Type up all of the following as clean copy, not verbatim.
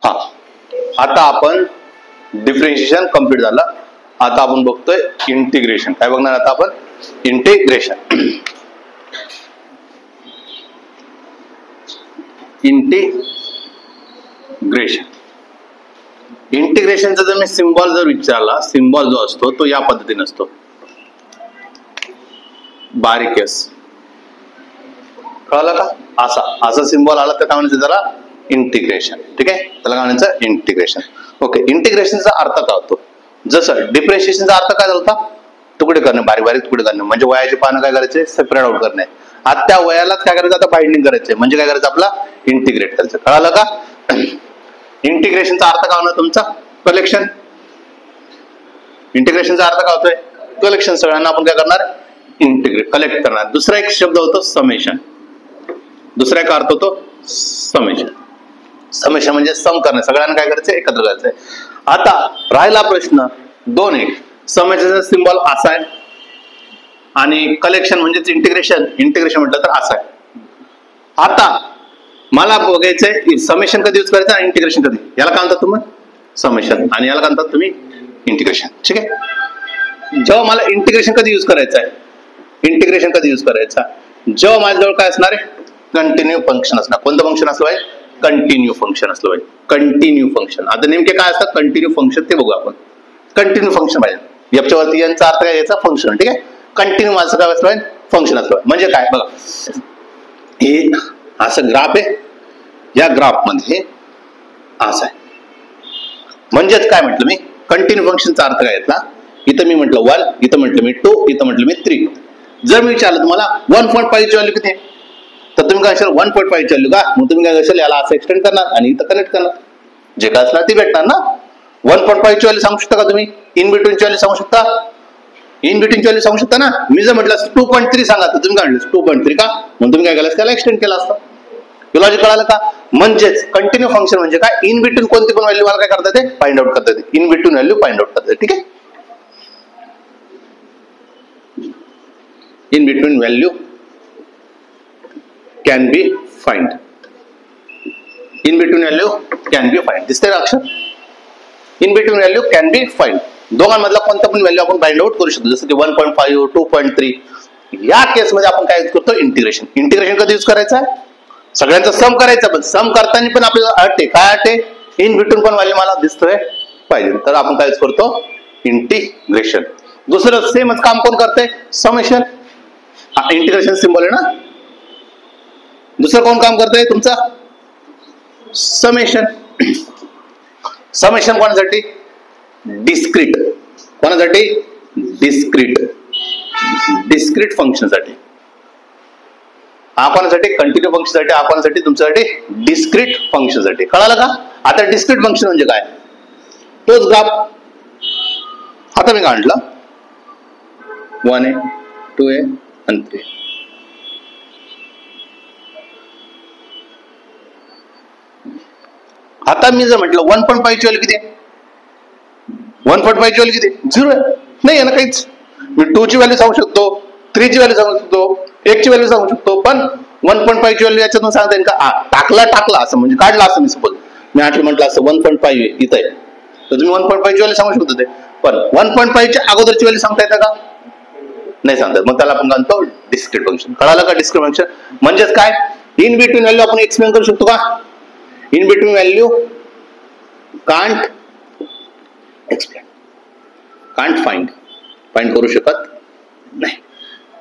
हा, आता आपण डिफरन्शिएशन कम्प्लीट झालं. आता आपण बघतोय इंटिग्रेशन. काय बघणार आता आपण? इंटिग्रेशन. इंटिग्रेशनचा जर मी सिम्बॉल जर विचारला, सिम्बॉल जो असतो तो या पद्धतीने असतो, बारीक एस. कळलं का? असा सिम्बॉल आला तर काय म्हणायचं त्याला? इंटिग्रेशन. ठीक आहे, त्याला काय म्हणायचं? इंटिग्रेशन. ओके, इंटिग्रेशनचा अर्थ काय होतो? जसं डिफरन्शिएशनचा अर्थ काय झाला? तुकडे करणे, बारीक बारीक तुकडे करणे. म्हणजे वयाचे पानं काय करायचे? सेपरेट आउट करणे. आता त्या वयालाच काय करायचं? आता बाइंडिंग करायचे. म्हणजे काय करायचं? आपला इंटिग्रेट करायचं. कळालं का? इंटिग्रेशनचा अर्थ काय होणार तुमचा? कलेक्शन. इंटिग्रेशनचा अर्थ काय होतोय? कलेक्शन. सगळ्यांना आपण काय करणार? इंटिग्रेट, कलेक्ट करणार. दुसरा एक शब्द होतो समेशन. दुसरा एक अर्थ होतो समेशन. समेशन म्हणजे सम करणे, सगळ्यांना काय करायचं? एकत्र करायचंय. आता राहिला प्रश्न 2-1. समेशनचा सिम्बॉल असा आहे आणि कलेक्शन म्हणजेच इंटिग्रेशन म्हटलं तर असं आहे. आता मला बघायचंय समेशन कधी यूज करायचं आणि इंटिग्रेशन कधी. याला काय म्हणतात तुम्ही? समेशन. आणि याला काय म्हणतात तुम्ही? इंटिग्रेशन. ठीक आहे. जेव्हा मला इंटिग्रेशन कधी यूज करायचं आहे? इंटिग्रेशन कधी यूज करायचा? जेव्हा माझ्याजवळ काय असणार आहे? कंटिन्यू फंक्शन असणार. कोणतं फंक्शन असलं पाहिजे? कंटिन्यू फंक्शन असलं पाहिजे. Continue function. आता नेमके काय असतात कंटिन्यू फंक्शन ते बघू आपण. कंटिन्यू फंक्शन पाहिजे. याच्या वरती यांचा अर्थ काय? याचा फंक्शन. ठीक आहे. कंटिन्यू माझं काय असलं पाहिजे? फंक्शन असलं पाहिजे. म्हणजे काय बघा, हे असं ग्राफ आहे, या ग्राफ मध्ये असं आहे. म्हणजेच काय म्हटलं मी? कंटिन्यू फंक्शनचा अर्थ काय येतला? इथं मी म्हटलं 1, इथं म्हटलं मी 2, इथं म्हटलं मी 3. जर मी विचारलं तुम्हाला 1.5 ची व्हॅल्यू किती आहे, तर तुम्ही काय असेल 1.5 ची व्हॅल्यू का? मग तुम्ही काय असेल याला असं एक्सटेंड करणार आणि इथं कनेक्ट करणार. जे काय असणार ते भेटणार ना. 1.5 ची व्हॅल्यू सांगू शकता का तुम्ही? इन बिटवीन ची व्हॅल्यू सांगू शकता? इन बिटवीन ची व्हॅल्यू सांगू शकता ना. मी जर म्हटलं 2.3 सांगा तर तुम्ही काय म्हटलं 2.3 का? मग तुम्ही काय केलं? त्याला एक्सटेंड केला असतं. लॉजिक कळालं का? म्हणजेच कंटिन्यू फंक्शन म्हणजे काय? इन बिटवीन कोणती पण व्हॅल्यू मला काय करता येते? फाइंड आउट करता येते. In between value find out करता येते. ठीक आहे. In between value can be find. In between value can be find. दिसतंय का अक्षर? In between value can be find. दोघांमधला कोणता पण व्हॅल्यू आपण फाइंड आउट करू शकतो. जसं की 1.5, 2.3. या केस मध्ये आपण काय यूज करतो? इंटिग्रेशन. इंटिग्रेशन कधी यूज करायचं आहे? सगळ्यांचा सम करायचा, पण सम करताना पण आपल्याला अट आहे. काय अट आहे? इन बिटवीन पण व्हॅल्यू मला दिसतोय पाहिजे, तर आपण काय यूज करतो? इंटिग्रेशन. दुसरं सेमच काम कोण करतंय? समेशन. इंटिग्रेशन सिम्बॉल आहे ना. दुसरं कोण काम करतंय? तुमचा समेशन. समेशन कोणासाठी? डिस्क्रीट. कोणासाठी? डिस्क्रीट. डिस्क्रीट फंक्शन साठी. कोणासाठी? कंटिन्यू फंक्शन साठी. कोणासाठी? तुमच्यासाठी डिस्क्रीट फंक्शन साठी. कळालं का? आता डिस्क्रीट फंक्शन म्हणजे काय? तोच ग्राफ आता मी काढला 1a 2a आणि 3. आता मी जर म्हटलं 1.5 ची व्हॅल्यू किती आहे? 1.5 ची व्हॅल्यू किती? 0 आहे. नाही आहे ना काहीच. मी 2 ची व्हॅल्यू सांगू शकतो, 3 ची व्हॅल्यू सांगू शकतो, 1 ची व्हॅल्यू सांगू शकतो, पण 1.5 ची व्हॅल्यू याच्यातून सांगता येईल का? टाकला असं म्हणजे काढला असं मी सपोज मी आठवलं म्हटलं असं 1.5 इथं आहे, तर तुम्ही 1.5 ची व्हॅल्यू सांगू शकतो ते. पण 1.5 च्या अगोदरची व्हॅल्यू सांगता येतं का? नाही सांगतात. मग त्याला आपण म्हणतो डिस्क्रीट फंक्शन. कळालं का? डिस्क्रीट फंक्शन म्हणजेच काय? इन बिटवीन व्हॅल्यू आपण एक्सप्लेन करू शकतो का? In between value can't explain, can't find करू शकत नाही.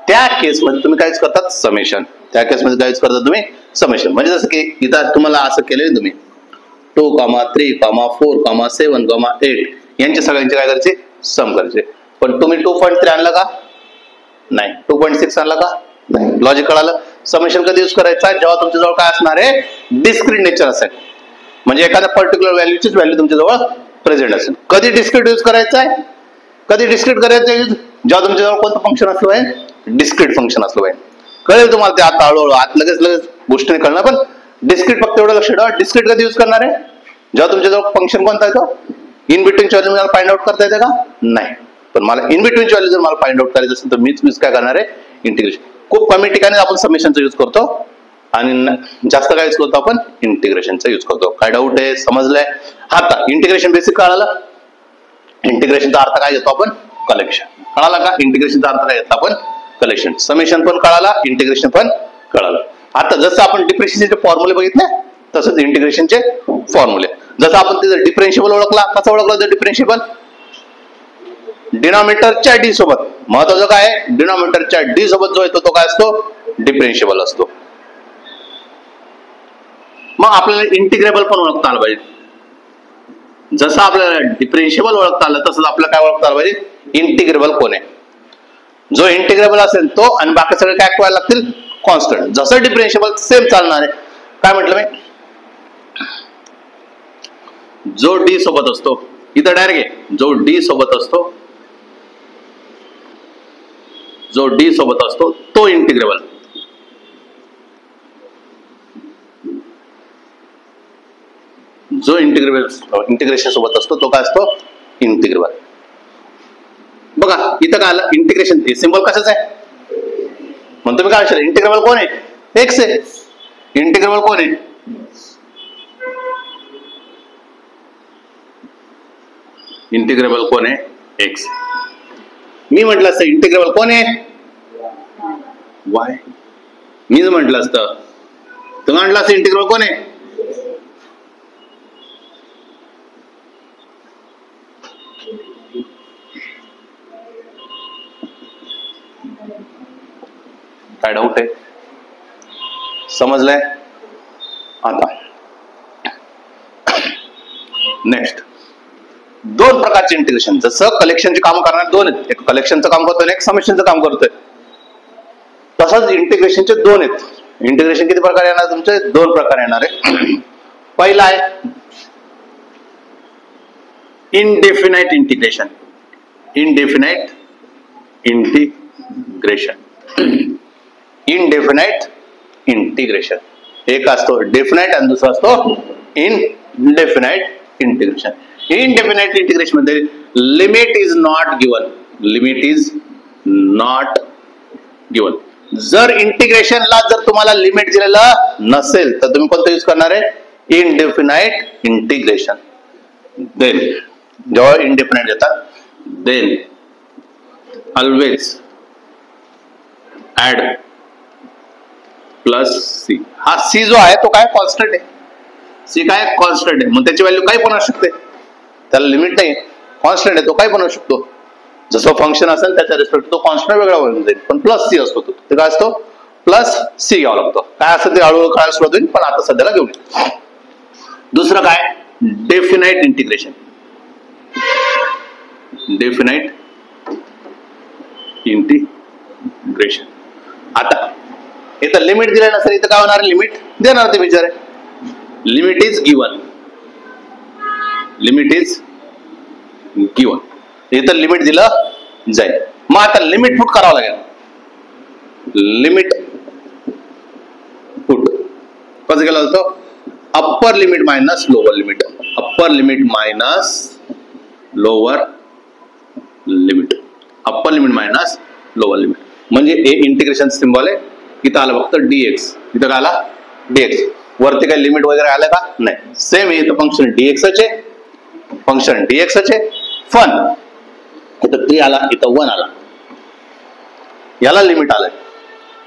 त्या केसमध्ये तुम्ही काय यूज करतात? समेशन. त्या केसमध्ये काय यूज करता तुम्ही? समेशन. म्हणजे जसं की इथं तुम्हाला असं केलं तुम्ही 2, 3, 4, 7, 8 यांचे सगळ्यांचे काय करायचे? सम करायचे. पण तुम्ही 2.3 आणलं का? नाही. 2.6 आणला का? नाही. लॉजिक कळालं? समेशन कधी यूज करायचा? जेव्हा तुमच्याजवळ काय असणार आहे? डिस्क्रीट नेचर असेल. म्हणजे एखाद्या पर्टिक्युलर व्हॅल्यूचीच व्हॅल्यू तुमच्याजवळ प्रेझेंट असेल. कधी डिस्क्रीट यूज करायचा आहे? कधी डिस्क्रीट करायचं यूज? जेव्हा तुमच्याजवळ कोणतं फंक्शन असलं पाहिजे? डिस्क्रीट फंक्शन असलं पाहिजे. कळेल तुम्हाला ते आता हळूहळू. आत लगेच गोष्टीने कळणार, पण डिस्क्रीट फक्त एवढं लक्ष ठेवा. डिस्क्रीट कधी यूज करणार आहे? जेव्हा तुमच्याजवळ फंक्शन कोणता येतो? इन बिटवीनची व्हॅल्यू मला फाइंड आउट करता येते का? नाही. पण मला इन बिटवीनची व्हॅल्यू जर मला फाइंड आउट करायचं असेल तर मीच यूज काय करणार आहे? इंटिग्रेशन. खूप कमी ठिकाणी आपण समेशनचा यूज करतो. आणि जास्त काय यूज करतो आपण इंटिग्रेशनचा यूज करतो. काय डाऊट आहे? समजलंय? आता इंटिग्रेशन बेसिक कळालं. इंटिग्रेशनचा अर्थ काय घेतो आपण? कलेक्शन. कळाला का? इंटिग्रेशनचा अर्थ काय घेतो आपण? कलेक्शन. समेशन पण कळाला, इंटिग्रेशन पण कळालं. आता जसं आपण डिफरन्शिएशनचे फॉर्म्युले बघितले तसंच इंटिग्रेशनचे फॉर्म्युले. जसं आपण तिथं डिफरन्शिएबल ओळखला, कसं ओळखला तर डिफरन्शिएबल डिनॉमिनेटरच्या डी सोबत. महत्वाचं काय आहे? डिनॉमिनेटरच्या डी सोबत जो येतो तो काय असतो? डिफरन्शिएबल असतो. मग आपल्याला इंटिग्रेबल पण ओळखता आलं पाहिजे. जसं आपल्याला डिफरन्शिएबल ओळखता आलं तसंच आपल्याला काय ओळखता आलं पाहिजे? इंटिग्रेबल कोण आहे. जो इंटिग्रेबल असेल तो आणि बाकी सगळे काय व्हायला लागतील? कॉन्स्टंट. जसं डिफरन्शिएबल सेम चालणार आहे. काय म्हटलं मी? जो डी सोबत असतो, इथं डायरेक्ट आहे, जो डी सोबत असतो, जो डी सोबत असतो तो इंटिग्रेबल. जो इंटिग्रेशन सोबत असतो तो काय असतो? इंटिग्रेबल. बघा इथं काय आलं? इंटिग्रेशन. सिंबल कशाच आहे? म्हणतो मी काय विचारलं? इंटिग्रेबल कोण आहे? एक्स आहे. इंटिग्रेबल कोण आहे? इंटिग्रेबल कोण आहे? एक्स. मी म्हटलं असतं इंटिग्रेबल कोण आहे? वाय. मी म्हटलं असतं, तुम्ही म्हटलं असतं इंटिग्रेबल कोण आहे? काय डाऊट आहे? समजलंय? आता नेक्स्ट दोन प्रकारचे इंटिग्रेशन. जसं कलेक्शनचे काम करणार दोन आहेत, एक कलेक्शनचं काम करतोय आणि एक समेशनचं काम करतोय, तसंच इंटिग्रेशनचे दोन आहेत. इंटिग्रेशन किती प्रकार येणार तुमचे? दोन प्रकार येणार आहे. पहिला आहे indefinite integration. Indefinite integration. Indefinite integration. एक असतो डेफिनाइट आणि दुसरा असतो इनडेफिनाइट इंटिग्रेशन. इनडेफिनाइट इंटिग्रेशन मध्ये limit is not given. Limit is not given. जर इंटिग्रेशनला जर तुम्हाला लिमिट दिलेलं नसेल तर तुम्ही कोणतं यूज करणार आहे? Indefinite integration. देन जेव्हा इनडेफिनाइट देतात then always add plus C. हा सी जो आहे तो काय? कॉन्स्टंट आहे. सी काय? कॉन्स्टंट आहे. मग त्याची व्हॅल्यू काही पण असू शकते, त्याला लिमिट नाही. कॉन्स्टंट आहे तो काही पण असू शकतो. जसं फंक्शन असेल त्याच्या रिस्पेक्ट तो कॉन्स्टंट वेगळा होऊन जाईल, पण प्लस सी असतो. तो काय असतो? प्लस सी घ्यावा लागतो. काय असतं ते हळूहळू कळायला सुरुवात होईल, पण आता सध्याला घेऊन. दुसरं काय? Definite integration. Definite integration. आता इथं लिमिट दिलं नसेल, इथं काय होणार? लिमिट देणार ते विचार आहे. Limit is given. Limit is given. इथं लिमिट दिलं जाईल. मग आता लिमिट पुट करावं लागेल. लिमिट पुट कसं केलं जातं? Upper limit minus lower limit. Upper limit minus lower limit. Upper limit minus lower limit. म्हणजे हे इंटिग्रेशन सिम्बॉल आहे. इथं आलं फक्त dx. इथं काय आला? dx. वरती काही लिमिट वगैरे आलं का? नाही. सेम इथं फंक्शन dx आहे. फंक्शन dx आहे. फन इथं 3 आला, इथं 1 आला. याला लिमिट आलंय,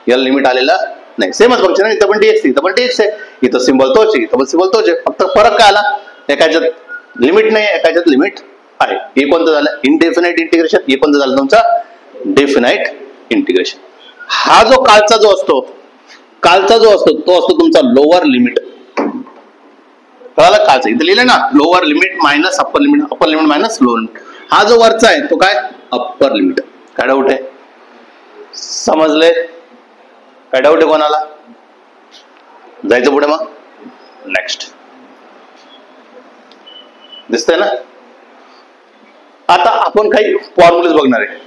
याला लिमिट आलेलं नाही. सेमच फंक्शन आहे. इथं पण dx, इथं पण dx आहे. इथं सिम्बॉल तोच आहे, इथं पण सिम्बॉल तोच आहे. फक्त फरक काय आला? एकाच्यात लिमिट नाही, एकाच्यात लिमिट आहे. हे कोणतं झालं? Indefinite integration. हे कोणतं झालं तुमचं? Definite integration. हा जो कालचा जो असतो तो असतो तुमचा लोअर लिमिट. कळालं? कालचा इथं लिहिलं ना, lower limit minus upper limit, upper limit minus lower limit. हा जो वरचा आहे तो काय? Upper limit. काय डाऊट आहे? समजले? काय डाऊट आहे कोणाला? जायचं पुढे मग. नेक्स्ट दिसतंय ना? आता आपण काही फॉर्म्युलेज बघणार आहे.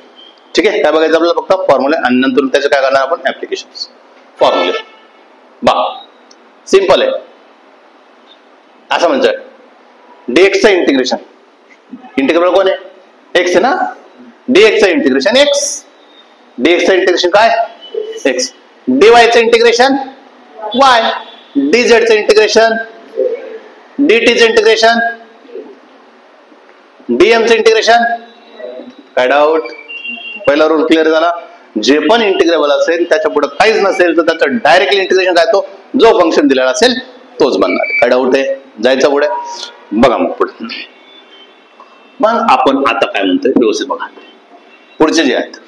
ठीक आहे? काय बघायचं आपल्याला? फक्त फॉर्म्युले आणि नंतर त्याचे काय करणार आपण? ऍप्लिकेशन. फॉर्म्युले बा सिंपल आहे. असं म्हणतोय dx चं इंटिग्रेशन. इंटिग्रेबल कोण आहे? x आहे ना. dx चं इंटिग्रेशन x. dx चं इंटिग्रेशन काय? x. dy चं इंटिग्रेशन वाय. डीझेडचं इंटिग्रेशन, डीटीचं इंटिग्रेशन, डीएमचं इंटिग्रेशन. काय डाऊट? पहिला रूल क्लिअर झाला. जे पण इंटिग्रेबल असेल त्याच्या पुढे काहीच नसेल तर त्याचं डायरेक्टली इंटिग्रेशन काय तो जो फंक्शन दिलेला असेल तोच बनणार. काय डाऊट आहे? जायचं पुढे. बघा मग पुढे. मग आपण आता काय म्हणतोय व्यवस्थित बघा. पुढचे जे आहेत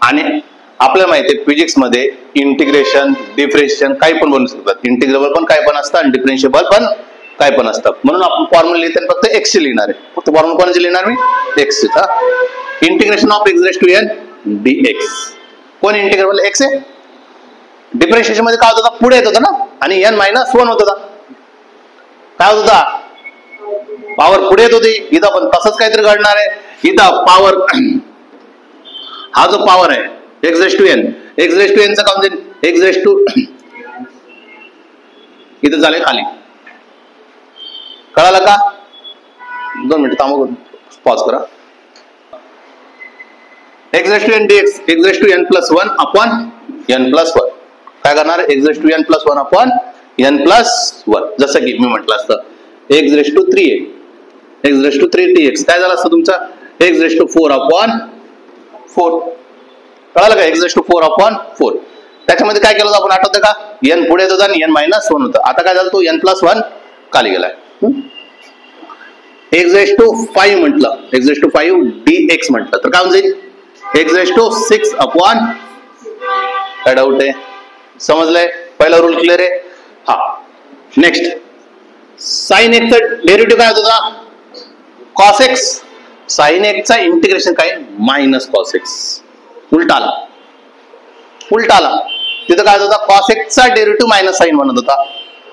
आणि आपल्याला माहिती आहे फिजिक्स मध्ये इंटिग्रेशन, डिफरेन्शिएशन काही पण बनवू शकतात. इंटिग्रेबल पण काय पण असतं आणि डिफरेन्शिएबल पण काय पण असतात. म्हणून आपण फॉर्म्युला लिहिताना फक्त एक्स चे लिहिणार आहे. फक्त फॉर्म्युला कोणाचे लिहिणार मी? एक्स चा. Integration of X raise to N DX. कोण इंटिग्रेबल? एक्स आहे. डिफरेन्शिएशन मध्ये काय होत होता? पुढे येत होता ना आणि एन मायनस वन होत होता. काय होत होता? पॉवर पुढे येत होती. इथं पण तसंच काहीतरी घडणार आहे. इथं पॉवर हा जो पॉवर आहे X raise to N, X raise to N चा काउंट एक्स रेज टू इथं झालंय खाली. कळालं का? 2 मिनिट थांबा, पॉज करा. X raise to N DX, X raise to N plus one upon N plus one. काय करणार? X raise to N plus one upon N plus one. जसं की मी म्हटलं असतं X raise to 3 X raise to 3 DX. काय झालं असतं तुमचा? X raise to 4 upon 4. कळालं का? X raise to 4 upon 4. त्याच्यामध्ये काय केलं होतं आपण आठवतं का? एन पुढे येत होता आणि एन मायनस वन होतं. आता काय झालं? तो एन प्लस वन खाली गेलाय. एक्स रेज टू 5 म्हटलं, एक्स रेज टू 5 डीएक्स म्हटलं तर काय होईल? X raise to 6 upon. काय डाऊट आहे? समजलंय? पहिला रूल क्लिअर आहे. हा. नेक्स्ट साइन एक्स चा डेरिव्हेटिव्ह काय होता? Cos X. साइन एक्स चा इंटिग्रेशन काय? Minus cos X. उलटा आला, उलटा आला. तिथं काय होता? कॉस एक्स चा डेरिव्हेटिव्ह मायनस साइन म्हणत होता.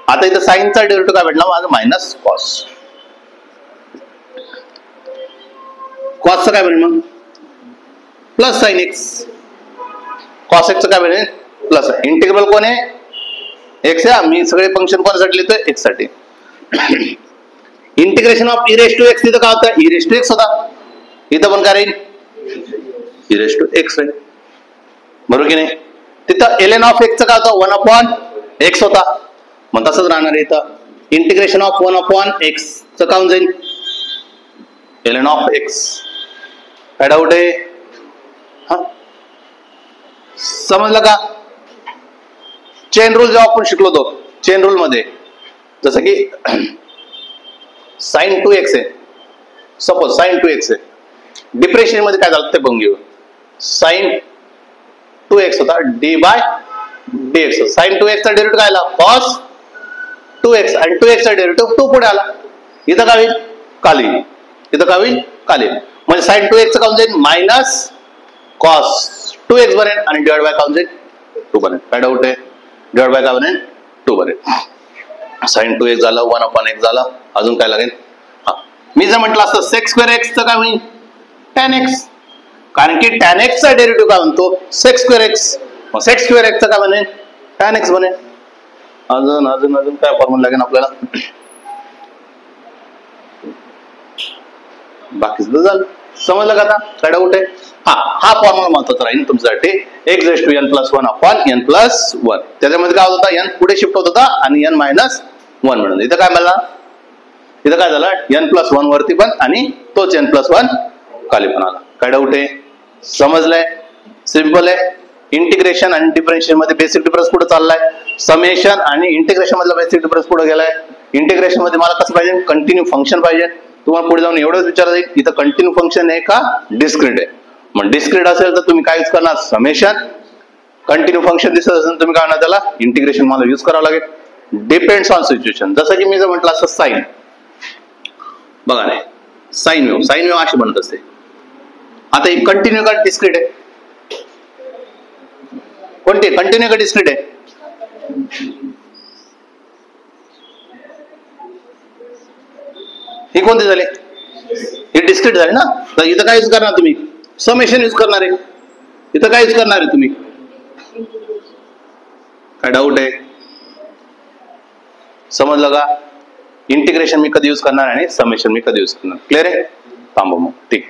आता इथं साइन चा डेरिव्हेटिव्ह काय भेटला? माझं मायनस कॉस. कॉसचं काय बनेल मग? Plus sine x. कॉस एक्सचं काय बनेल? प्लस. इंटिग्रेबल कोण आहे? एक्स आहे. मी सगळे फंक्शन कोणासाठी लिहितोय? एक्स साठी. Integration of E raise to X. तिथं काय होतं? ई रेज टू एक्स होता. इथं पण काय राहील? ई रेज टू एक्स राहील. बरोबर की नाही? तिथं एल ऑफ एक्सचं काय होतं? 1 अपॉन एक्स होता. मग तसंच राहणार आहे इथं. इंटिग्रेशन ऑफ 1 अपॉन एक्स चं काउन जाईल एल ऑफ एक्स. काय डाऊट आहे? हा, समजलं का? चेन रूल जेव्हा आपण शिकलो होतो, चेन रूल मध्ये जसं की साइन 2x आहे. सपोज साइन 2x आहे. डिफरेन्शिएशन मध्ये काय झालं ते बघून घेऊ. साइन 2x होता D bye dx. Sign 2x चा डेरिव्हेटिव्ह काय आला? कॉस 2x आणि 2x चा डेरिव्हेटिव्ह 2 पुढे आला. इथं काय होईल? खाली. इथं काय होईल? खाली. म्हणजे साइन 2x चा काउंट जाईल मायनस कॉस 2x बनेल आणि डिवाइड बाय काउंट जाईल 2 बनेल. काय डाऊट आहे? डिवाइड बाय काय बनेल? 2 बनेल. साइन 2x झालं, 1 अपॉन x झालं. अजून काय लागेल? हा, मी जर म्हटलं असतं सेक स्क्वेअर एक्स चं काय होईल? tan x. कारण की tan x चा डेरिव्हेटिव्ह काय म्हणतो? Sec square X. मग सेक स्क्वेअर एक्स चं काय बनेल? tan x बनेल. अजून अजून अजून काय फॉर्म्युला लागेल आपल्याला? बाकीचं झालं. समजलं का आता? काय डाऊट आहे? हा फॉर्म्युला महत्वाचा राहील तुमच्यासाठी. X raise to N plus one upon N plus one. त्याच्यामध्ये काय होत होता? एन पुढे शिफ्ट होत होता आणि एन मायनस वन म्हणून. इथं काय मिळालं? इथं काय झालं? एन प्लस वन वरती पण आणि तोच एन प्लस वन खाली पण आला. काय डाऊट आहे? समजलंय? सिंपल आहे. इंटिग्रेशन आणि डिफरेन्शिएशन मध्ये बेसिक डिफरन्स पुढे चाललाय. समेशन आणि इंटिग्रेशन मधला बेसिक डिफरन्स पुढे गेलाय. इंटिग्रेशन मध्ये मला कसं पाहिजे? कंटिन्यू फंक्शन पाहिजे. तुम्हाला पुढे जाऊन एवढंच विचारलं जाईल इथं कंटिन्यू फंक्शन आहे का डिस्क्रीट आहे. मग डिस्क्रीट असेल तर तुम्ही काय यूज करणार? समेशन. कंटिन्यू फंक्शन दिसत असेल तुम्ही काय म्हणणार त्याला? इंटिग्रेशन मला यूज करावं लागेल. Depends on situation. जसं की मी जर म्हटलं असं साइन, बघा नाही साइन वेव्ह अशी बनत असते. आता ही कंटिन्यू का डिस्क्रीट आहे? कोणती? कंटिन्यू का डिस्क्रीट आहे? ही कोणती झाली? ही डिस्क्रीट झाली ना. तर इथं काय यूज करणार तुम्ही? समेशन यूज करणार आहे. इथं काय यूज करणार आहे तुम्ही? काय डाऊट आहे? समजलं का? इंटिग्रेशन मी कधी यूज करणार आणि समेशन मी कधी यूज करणार? क्लिअर आहे? थांबा मग. ठीक.